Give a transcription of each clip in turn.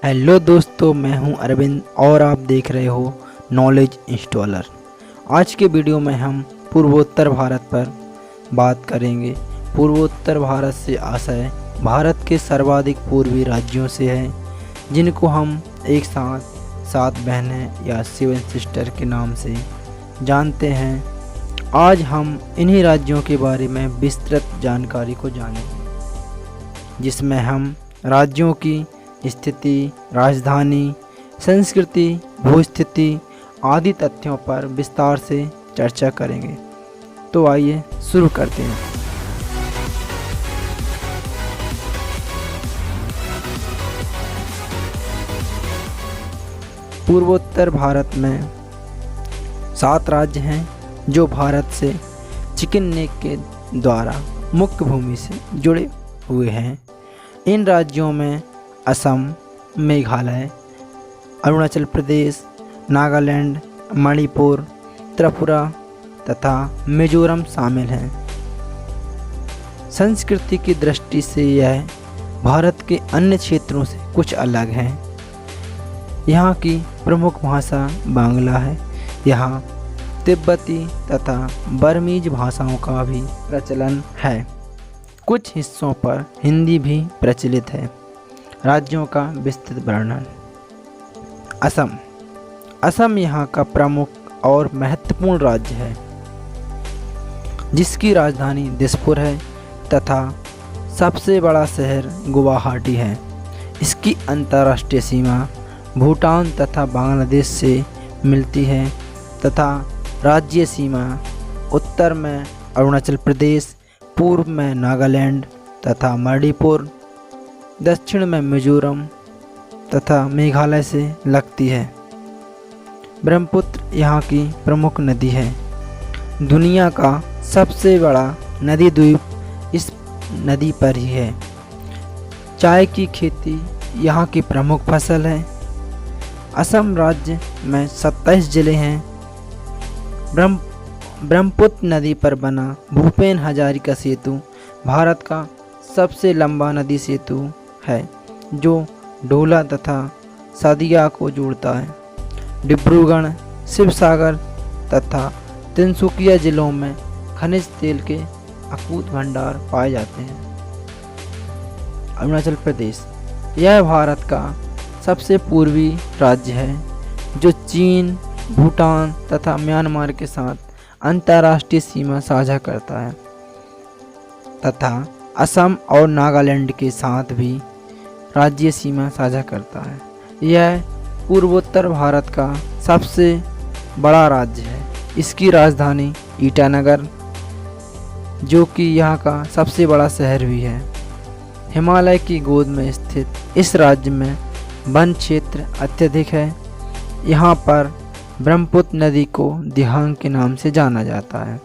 Hello दोस्तों, मैं हूं अरविंद और आप देख रहे हो नॉलेज इंस्टॉलर। आज के वीडियो में हम पूर्वोत्तर भारत पर बात करेंगे। पूर्वोत्तर भारत से आशय भारत के सर्वाधिक पूर्वी राज्यों से है, जिनको हम एक साथ सात बहनें या सेवन सिस्टर के नाम से जानते हैं। आज हम इन्हीं राज्यों के बारे में विस्तृत जानकारी को जानेंगे, जिसमें हम राज्यों की स्थिति, राजधानी, संस्कृति, भूस्थिति आदि तथ्यों पर विस्तार से चर्चा करेंगे। तो आइए शुरू करते हैं। पूर्वोत्तर भारत में 7 राज्य हैं जो भारत से चिकन नेक के द्वारा मुख्य भूमि से जुड़े हुए हैं। इन राज्यों में असम, मेघालय, अरुणाचल प्रदेश, नागालैंड, मणिपुर, त्रिपुरा तथा मिजोरम शामिल हैं। संस्कृति की दृष्टि से यह भारत के अन्य क्षेत्रों से कुछ अलग है। यहाँ की प्रमुख भाषा बांग्ला है। यहाँ तिब्बती तथा बर्मीज भाषाओं का भी प्रचलन है। कुछ हिस्सों पर हिंदी भी प्रचलित है। राज्यों का विस्तृत वर्णन। असम यहाँ का प्रमुख और महत्वपूर्ण राज्य है, जिसकी राजधानी दिसपुर है तथा सबसे बड़ा शहर गुवाहाटी है। इसकी अंतर्राष्ट्रीय सीमा भूटान तथा बांग्लादेश से मिलती है तथा राज्य सीमा उत्तर में अरुणाचल प्रदेश, पूर्व में नागालैंड तथा मणिपुर, दक्षिण में मिजोरम तथा मेघालय से लगती है। ब्रह्मपुत्र यहाँ की प्रमुख नदी है। दुनिया का सबसे बड़ा नदी द्वीप इस नदी पर ही है। चाय की खेती यहाँ की प्रमुख फसल है। असम राज्य में 27 जिले हैं। ब्रह्मपुत्र नदी पर बना भूपेन हजारिका सेतु भारत का सबसे लंबा नदी सेतु है, जो ढोला तथा सादिया को जोड़ता है। डिब्रूगढ़, शिवसागर तथा तिनसुकिया जिलों में खनिज तेल के अकूत भंडार पाए जाते हैं। अरुणाचल प्रदेश यह भारत का सबसे पूर्वी राज्य है, जो चीन, भूटान तथा म्यांमार के साथ अंतर्राष्ट्रीय सीमा साझा करता है तथा असम और नागालैंड के साथ भी राज्य सीमा साझा करता है। यह पूर्वोत्तर भारत का सबसे बड़ा राज्य है। इसकी राजधानी ईटानगर, जो कि यहाँ का सबसे बड़ा शहर भी है। हिमालय की गोद में स्थित इस राज्य में वन क्षेत्र अत्यधिक है। यहाँ पर ब्रह्मपुत्र नदी को दिहांग के नाम से जाना जाता है।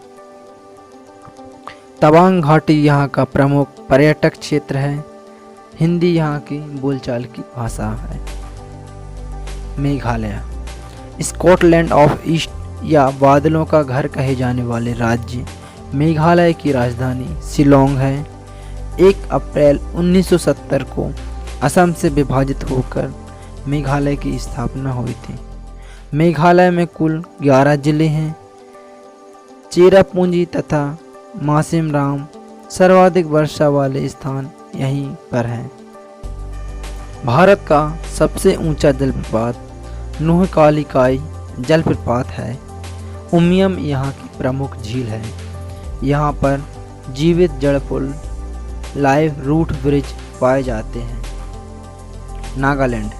तवांग घाटी यहाँ का प्रमुख पर्यटक क्षेत्र है। हिंदी यहाँ की बोलचाल की भाषा है। मेघालय स्कॉटलैंड ऑफ ईस्ट या बादलों का घर कहे जाने वाले राज्य मेघालय की राजधानी शिलोंग है। 1 अप्रैल 1970 को असम से विभाजित होकर मेघालय की स्थापना हुई थी। मेघालय में कुल 11 जिले हैं। चेरापूंजी तथा मासिमराम सर्वाधिक वर्षा वाले स्थान यहीं पर हैं। भारत का सबसे ऊंचा जलप्रपात नोहकालिकाई जलप्रपात है। उमियम यहाँ की प्रमुख झील है। यहाँ पर जीवित जड़ पुल, लाइव रूट ब्रिज पाए जाते हैं। नागालैंड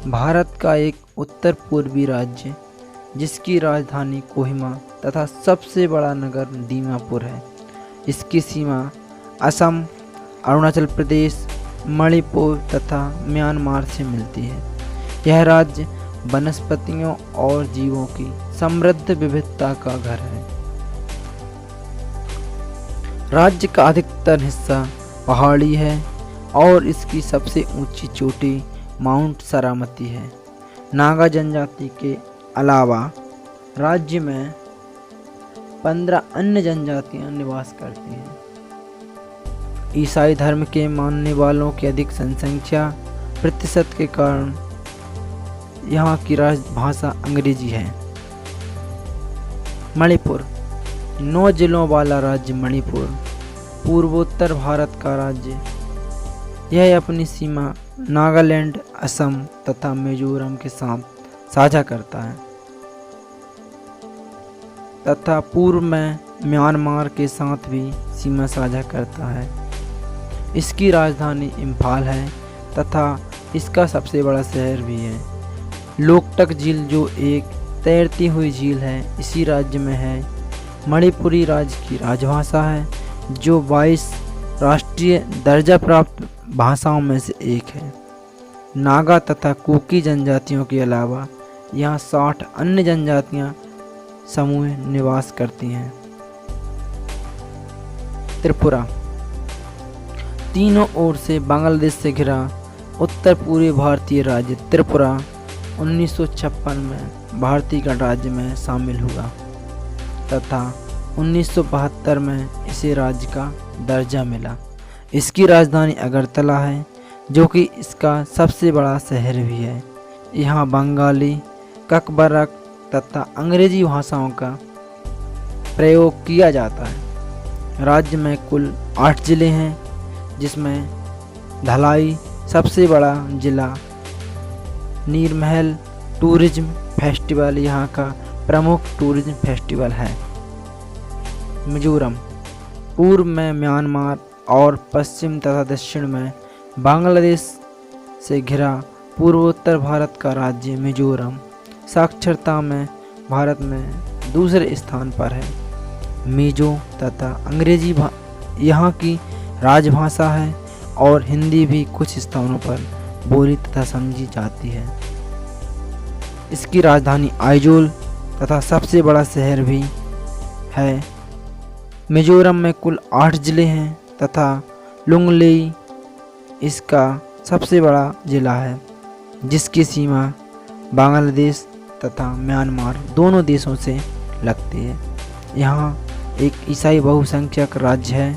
भारत का एक उत्तर पूर्वी राज्य, जिसकी राजधानी कोहिमा तथा सबसे बड़ा नगर दीमापुर है। इसकी सीमा असम, अरुणाचल प्रदेश, मणिपुर तथा म्यांमार से मिलती है। यह राज्य वनस्पतियों और जीवों की समृद्ध विविधता का घर है। राज्य का अधिकतर हिस्सा पहाड़ी है और इसकी सबसे ऊंची चोटी माउंट सरामती है। नागा जनजाति के अलावा राज्य में 15 अन्य जनजातियां निवास करती हैं। ईसाई धर्म के मानने वालों की अधिक जनसंख्या प्रतिशत के कारण यहाँ की राजभाषा अंग्रेजी है। मणिपुर 9 जिलों वाला राज्य मणिपुर पूर्वोत्तर भारत का राज्य। यह अपनी सीमा नागालैंड, असम तथा मिजोरम के साथ साझा करता है तथा पूर्व में म्यांमार के साथ भी सीमा साझा करता है। इसकी राजधानी इम्फाल है तथा इसका सबसे बड़ा शहर भी है। लोकटक झील जो एक तैरती हुई झील है इसी राज्य में है। मणिपुरी राज्य की राजभाषा है जो 22 राष्ट्रीय दर्जा प्राप्त भाषाओं में से एक है। नागा तथा कुकी जनजातियों के अलावा यहाँ 60 अन्य जनजातियाँ समूह निवास करती हैं। त्रिपुरा तीनों ओर से बांग्लादेश से घिरा उत्तर पूर्वी भारतीय राज्य त्रिपुरा 1956 में भारतीय गणराज्य में शामिल हुआ तथा 1972 में इसे राज्य का दर्जा मिला। इसकी राजधानी अगरतला है जो कि इसका सबसे बड़ा शहर भी है। यहाँ बंगाली, ककबरक तथा अंग्रेजी भाषाओं का प्रयोग किया जाता है। राज्य में कुल 8 जिले हैं जिसमें धलाई सबसे बड़ा जिला। नीरमहल टूरिज्म फेस्टिवल यहाँ का प्रमुख टूरिज्म फेस्टिवल है। मिजोरम पूर्व में म्यांमार और पश्चिम तथा दक्षिण में बांग्लादेश से घिरा पूर्वोत्तर भारत का राज्य मिजोरम साक्षरता में भारत में दूसरे स्थान पर है। मिजो तथा अंग्रेजी यहाँ की राजभाषा है और हिंदी भी कुछ स्थानों पर बोली तथा समझी जाती है। इसकी राजधानी आइजोल तथा सबसे बड़ा शहर भी है। मिजोरम में कुल 8 जिले हैं तथा लुंगलेई इसका सबसे बड़ा जिला है जिसकी सीमा बांग्लादेश तथा म्यांमार दोनों देशों से लगती है। यहाँ एक ईसाई बहुसंख्यक राज्य है